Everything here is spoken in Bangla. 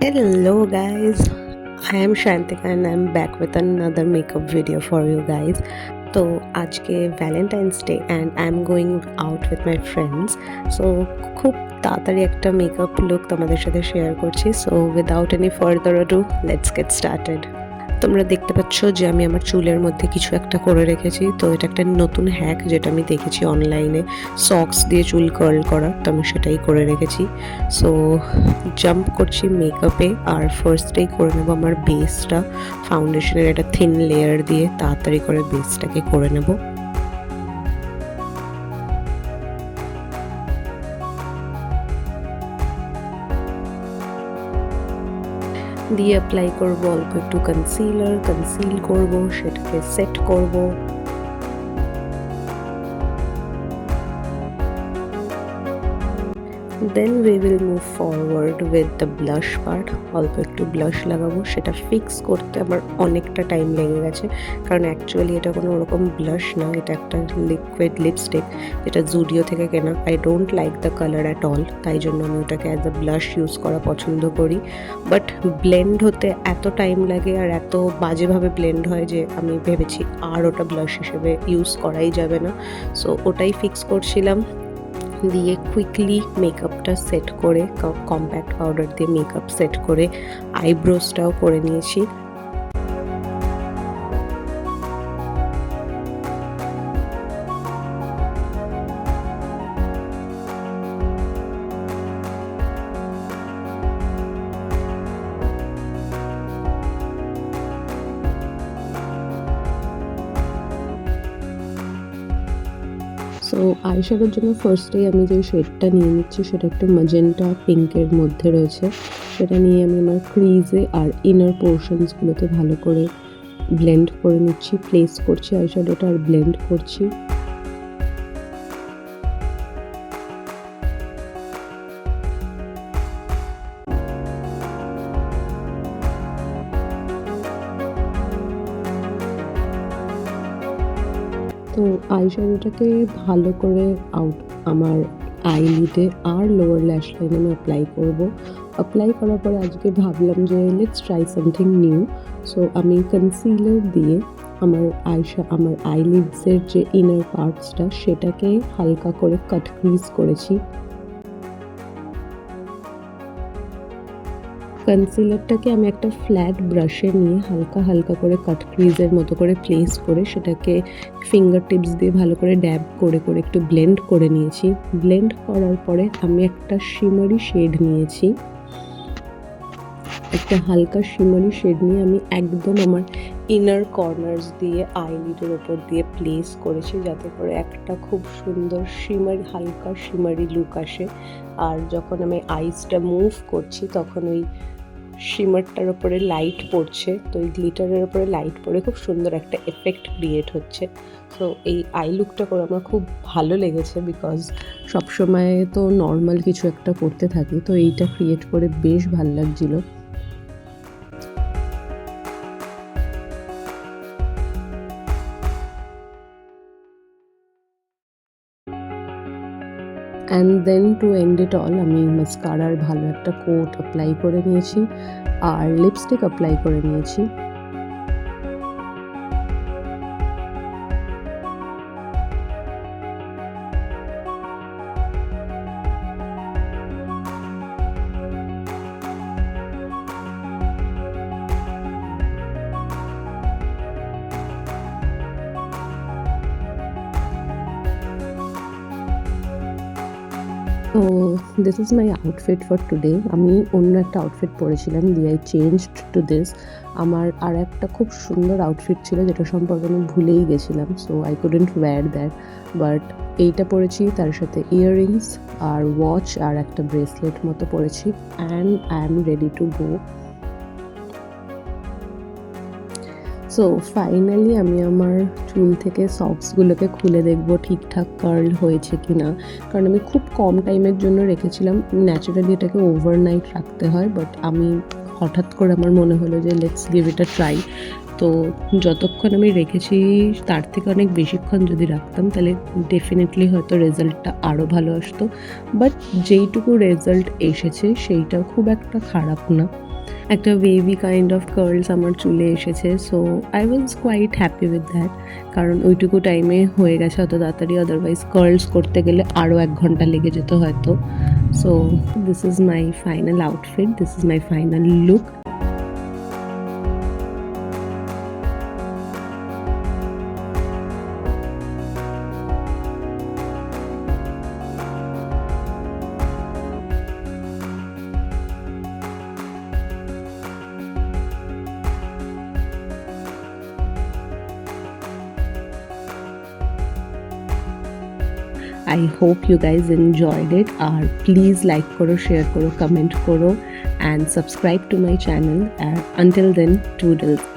Hello guys, I am Shantika and I'm back with another makeup video for you guys. তো আজকে Valentine's day and I am going out with my friends. So খুব তাড়াতাড়ি একটা মেকআপ লুক তোমাদের সাথে শেয়ার করছি। So without any further ado let's get started. তোমরা দেখতে পাচ্ছ যে আমি আমার চুলের মধ্যে কিছু একটা করে রেখেছি। তো এটা একটা নতুন হ্যাক যেটা আমি দেখেছি অনলাইনে, সক্স দিয়ে চুল কার্ল করা। তো আমি সেটাই করে রেখেছি। সো জাম্প করছি মেকআপে, আর ফার্স্টেই করে নেবো আমার বেসটা। ফাউন্ডেশনের একটা থিন লেয়ার দিয়ে তাড়াতাড়ি করে বেসটাকে করে নেবো। দিয়ে অ্যাপ্লাই করবো অল্প একটু কনসিল করবো, সেটাকে সেট করবো। Then we will move forward with the blush part. অল্প একটু ব্লাশ লাগাবো, সেটা ফিক্স করতে আমার অনেকটা টাইম লেগে গেছে, কারণ অ্যাকচুয়ালি এটা কোনো ওরকম ব্লাশ না, এটা একটা লিকুইড লিপস্টিক যেটা জুডিও থেকে কেনা। I don't like the colour at all, তাই জন্য আমি ওটাকে অ্যাজ আ ব্লাশ ইউজ করা পছন্দ করি। বাট ব্লেন্ড হতে এত টাইম লাগে আর এত বাজেভাবে ব্লেন্ড হয় যে আমি ভেবেছি আর ওটা ব্লাশ হিসেবে ইউজ করাই যাবে না। সো ওটাই ফিক্স করছিলাম। দিয়ে কুইকলি মেকআপটা সেট করে, কম্প্যাক্ট পাউডার দিয়ে মেকআপ সেট করে আইব্রোসটাও করে নিয়েছি। সো আইশ্যাডোর জন্য ফার্স্টেই আমি যে শেডটা নিয়ে নিচ্ছি সেটা একটু ম্যাজেন্টা পিঙ্কের মধ্যে রয়েছে। সেটা নিয়ে আমি আমার ক্রিজে আর ইনার পোর্শনসগুলোতে ভালো করে ব্লেন্ড করে নিচ্ছি, প্লেস করছি আইশ্যাডোটা আর ব্লেন্ড করছি। তো আইশ্যাডোটাকে ভালো করে আমার আইলিডে আর লোয়ার ল্যাশ লাইনে আমি অ্যাপ্লাই করবো। অ্যাপ্লাই করার পরে আজকে ভাবলাম যে let's try something new. So আমি কনসিলার দিয়ে আমার আইলিডসের যে ইনার পার্টসটা সেটাকে হালকা করে কাট ক্রিজ করেছি। কনসিলারটাকে আমি একটা ফ্ল্যাট ব্রাশে নিয়ে হালকা করে কাট ক্রিজের মতো করে প্লেস করে সেটাকে ফিঙ্গার টিপস দিয়ে ভালো করে ড্যাব করে একটু ব্লেন্ড করে নিয়েছি। ব্লেন্ড করার পরে আমি একটা শিমারি শেড নিয়েছি, একটা হালকা শিমারি শেড নিয়ে আমি একদম আমার ইনার কর্নার্স দিয়ে আইলিডের ওপর দিয়ে প্লেস করেছি, যাতে করে একটা খুব সুন্দর হালকা শিমারি লুক আসে। আর যখন আমি আইসটা মুভ করছি তখন ওই শিমারটার ওপরে লাইট পড়ছে, তো ওই গ্লিটারের ওপরে লাইট পড়ে খুব সুন্দর একটা এফেক্ট ক্রিয়েট হচ্ছে। সো এই আই লুকটা করে আমার খুব ভালো লেগেছে, বিকজ সবসময় তো নর্মাল কিছু একটা করতে থাকি, তো এইটা ক্রিয়েট করে বেশ ভালো লাগছিলো। And then to end it all আমি মাস্কারার ভালো একটা কোট অ্যাপ্লাই করে নিয়েছি আর লিপস্টিক অ্যাপ্লাই করে নিয়েছি। তো this is my outfit for today. আমি অন্য একটা আউটফিট পরেছিলাম, দিয়ে আই চেঞ্জড টু দিস। আমার আর একটা খুব সুন্দর আউটফিট ছিল যেটা সম্পর্কে আমি ভুলেই গেছিলাম, so I couldn't wear that. But এইটা পরেছি, তার সাথে ইয়াররিংস আর ওয়াচ আর একটা ব্রেসলেট মতো পরেছি, and I am ready to go. So finally আমি আমার চুল থেকে সক্সগুলোকে খুলে দেখবো ঠিকঠাক কার্ল হয়েছে কি না, কারণ আমি খুব কম টাইমের জন্য রেখেছিলাম। ন্যাচারালি এটাকে ওভারনাইট রাখতে হয়, বাট আমি হঠাৎ করে আমার মনে হলো যে let's give it a try. তো যতক্ষণ আমি রেখেছি তার থেকে অনেক বেশিক্ষণ যদি রাখতাম তাহলে ডেফিনেটলি হয়তো রেজাল্টটা আরও ভালো আসতো। বাট যেইটুকু রেজাল্ট এসেছে সেইটাও খুব একটা খারাপ না। একটা বেবি কাইন্ড অফ কার্লস আমার চুলে এসেছে, so I was quite happy with that, কারণ ওইটুকু টাইমে হয়ে গেছে অত তাড়াতাড়ি, আদারওয়াইজ কার্লস করতে গেলে আরও 1 ঘন্টা লেগে যেত হয়তো। So this is my final outfit, this is my final look. I hope you guys enjoyed it. Please like karo, share karo, comment karo, and subscribe to my channel. Until then, toodles.